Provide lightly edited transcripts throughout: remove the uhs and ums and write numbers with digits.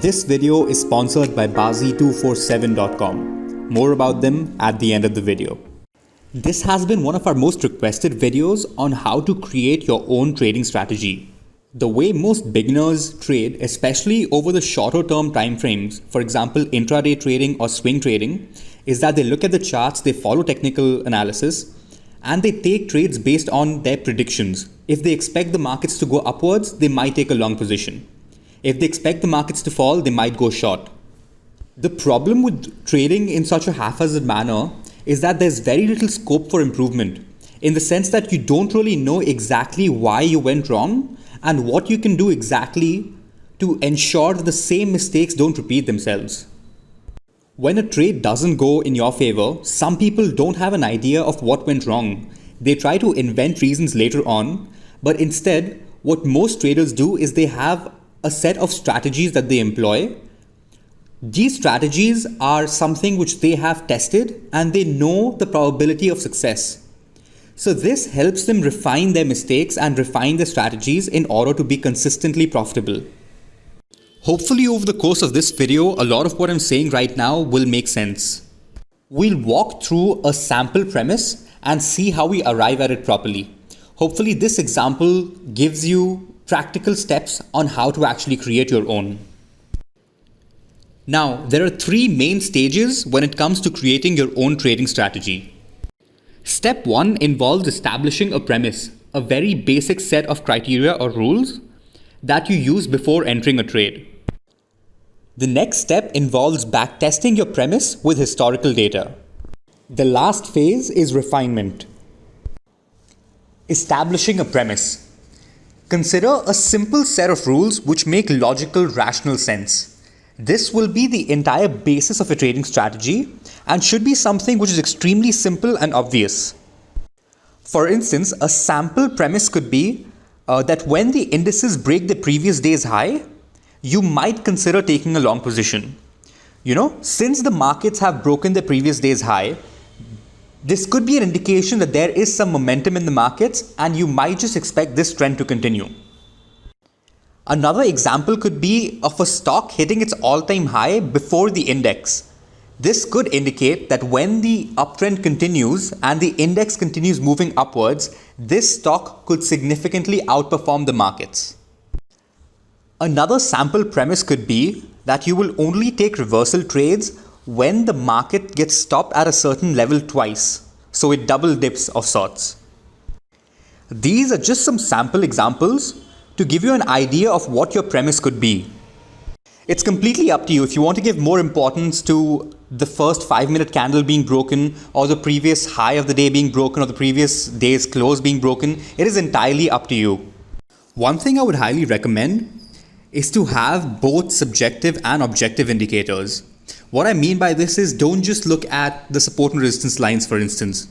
This video is sponsored by Bazi247.com. More about them at the end of the video. This has been one of our most requested videos on how to create your own trading strategy. The way most beginners trade, especially over the shorter term timeframes, for example intraday trading or swing trading, is that they look at the charts, they follow technical analysis, and they take trades based on their predictions. If they expect the markets to go upwards, they might take a long position. If they expect the markets to fall, they might go short. The problem with trading in such a haphazard manner is that there's very little scope for improvement, in the sense that you don't really know exactly why you went wrong and what you can do exactly to ensure that the same mistakes don't repeat themselves. When a trade doesn't go in your favor, some people don't have an idea of what went wrong. They try to invent reasons later on, but instead, what most traders do is they have a set of strategies that they employ. These strategies are something which they have tested and they know the probability of success. So this helps them refine their mistakes and refine their strategies in order to be consistently profitable. Hopefully over the course of this video, a lot of what I'm saying right now will make sense. We'll walk through a sample premise and see how we arrive at it properly. Hopefully this example gives you practical steps on how to actually create your own. Now, there are three main stages when it comes to creating your own trading strategy. Step 1 involves establishing a premise, a very basic set of criteria or rules that you use before entering a trade. The next step involves backtesting your premise with historical data. The last phase is refinement. Establishing a premise. Consider a simple set of rules which make logical, rational sense. This will be the entire basis of a trading strategy and should be something which is extremely simple and obvious. For instance, a sample premise could be that when the indices break the previous day's high, you might consider taking a long position. Since the markets have broken the previous day's high, this could be an indication that there is some momentum in the markets and you might just expect this trend to continue. Another example could be of a stock hitting its all-time high before the index. This could indicate that when the uptrend continues and the index continues moving upwards, this stock could significantly outperform the markets. Another sample premise could be that you will only take reversal trades when the market gets stopped at a certain level twice, so it double dips of sorts. These are just some sample examples to give you an idea of what your premise could be. It's completely up to you if you want to give more importance to the first 5-minute candle being broken or the previous high of the day being broken or the previous day's close being broken. It is entirely up to you. One thing I would highly recommend is to have both subjective and objective indicators. What I mean by this is don't just look at the support and resistance lines, for instance,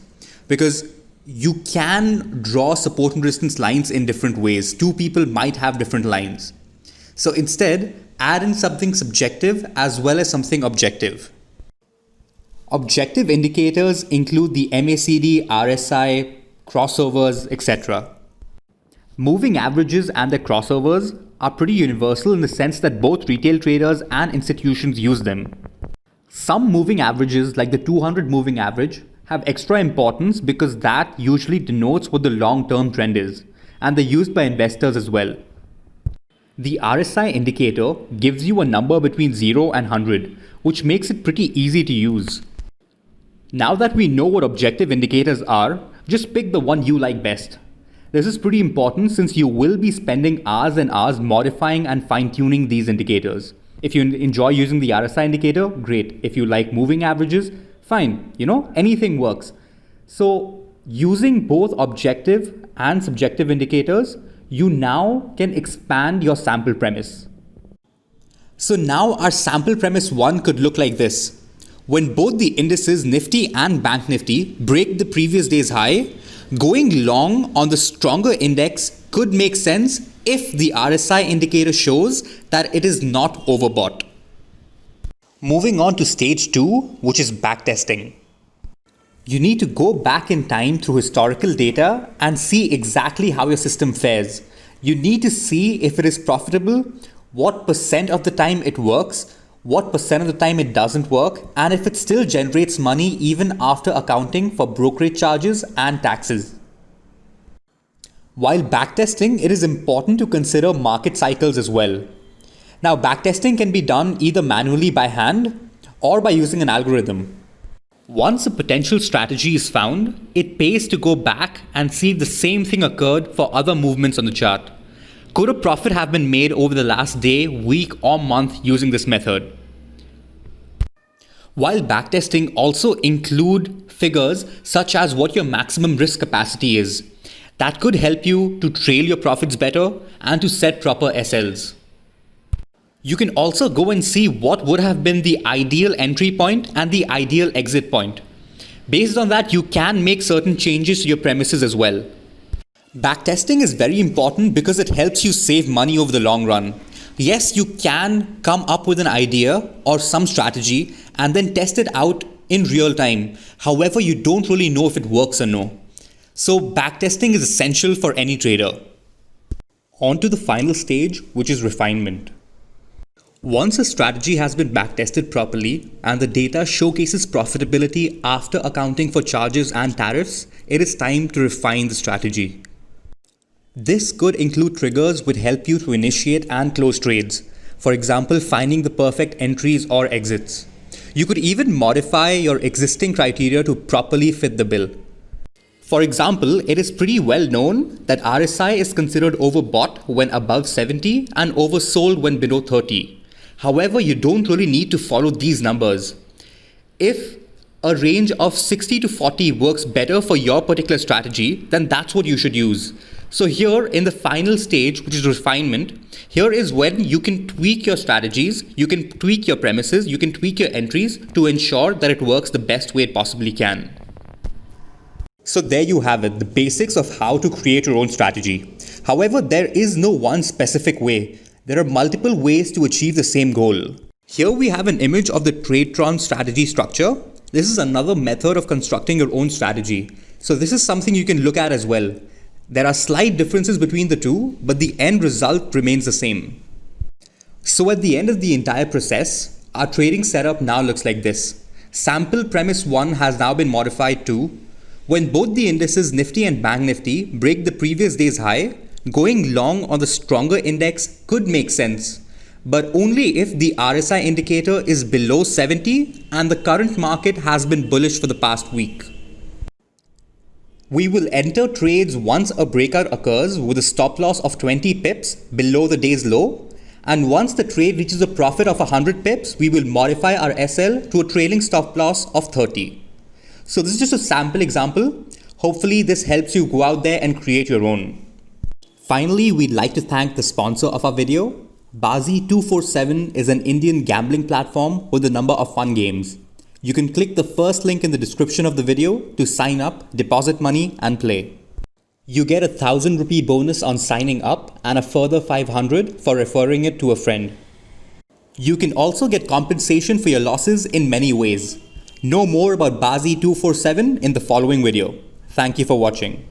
because you can draw support and resistance lines in different ways. Two people might have different lines. So instead, add in something subjective as well as something objective. Objective indicators include the MACD, RSI, crossovers, etc. Moving averages and their crossovers are pretty universal in the sense that both retail traders and institutions use them. Some moving averages, like the 200 moving average, have extra importance because that usually denotes what the long-term trend is, and they're used by investors as well. The RSI indicator gives you a number between 0 and 100, which makes it pretty easy to use. Now that we know what objective indicators are, just pick the one you like best. This is pretty important since you will be spending hours and hours modifying and fine-tuning these indicators. If you enjoy using the RSI indicator, great. If you like moving averages, fine. Anything works. So using both objective and subjective indicators, you now can expand your sample premise. So now our sample premise 1 could look like this. When both the indices Nifty and Bank Nifty break the previous day's high, going long on the stronger index could make sense if the RSI indicator shows that it is not overbought. Moving on to stage 2, which is backtesting. You need to go back in time through historical data and see exactly how your system fares. You need to see if it is profitable what percent of the time it works, what percent of the time it doesn't work, and if it still generates money even after accounting for brokerage charges and taxes. While backtesting, it is important to consider market cycles as well. Now, backtesting can be done either manually by hand or by using an algorithm. Once a potential strategy is found, it pays to go back and see if the same thing occurred for other movements on the chart. Could a profit have been made over the last day, week, or month using this method? While backtesting also include figures such as what your maximum risk capacity is, that could help you to trail your profits better and to set proper SLs. You can also go and see what would have been the ideal entry point and the ideal exit point. Based on that, you can make certain changes to your premises as well. Backtesting is very important because it helps you save money over the long run. Yes, you can come up with an idea or some strategy and then test it out in real time. However, you don't really know if it works or no. So backtesting is essential for any trader. On to the final stage, which is refinement. Once a strategy has been backtested properly and the data showcases profitability after accounting for charges and tariffs, it is time to refine the strategy. This could include triggers which help you to initiate and close trades. For example, finding the perfect entries or exits. You could even modify your existing criteria to properly fit the bill. For example, it is pretty well known that RSI is considered overbought when above 70 and oversold when below 30. However, you don't really need to follow these numbers. If a range of 60 to 40 works better for your particular strategy, then that's what you should use. So here in the final stage, which is refinement, here is when you can tweak your strategies, you can tweak your premises, you can tweak your entries to ensure that it works the best way it possibly can. So there you have it, the basics of how to create your own strategy. However, there is no one specific way. There are multiple ways to achieve the same goal. Here we have an image of the TradeTron strategy structure. This is another method of constructing your own strategy. So this is something you can look at as well. There are slight differences between the two, but the end result remains the same. So at the end of the entire process, our trading setup now looks like this. Sample premise 1 has now been modified to, when both the indices Nifty and Bank Nifty break the previous day's high, going long on the stronger index could make sense, but only if the RSI indicator is below 70 and the current market has been bullish for the past week. We will enter trades once a breakout occurs with a stop loss of 20 pips below the day's low, and once the trade reaches a profit of 100 pips, we will modify our SL to a trailing stop loss of 30. So this is just a sample example. Hopefully this helps you go out there and create your own. Finally, we'd like to thank the sponsor of our video. Baazi247 is an Indian gambling platform with a number of fun games. You can click the first link in the description of the video to sign up, deposit money and play. You get a 1,000 rupee bonus on signing up and a further 500 for referring it to a friend. You can also get compensation for your losses in many ways. Know more about Baazi247 in the following video. Thank you for watching.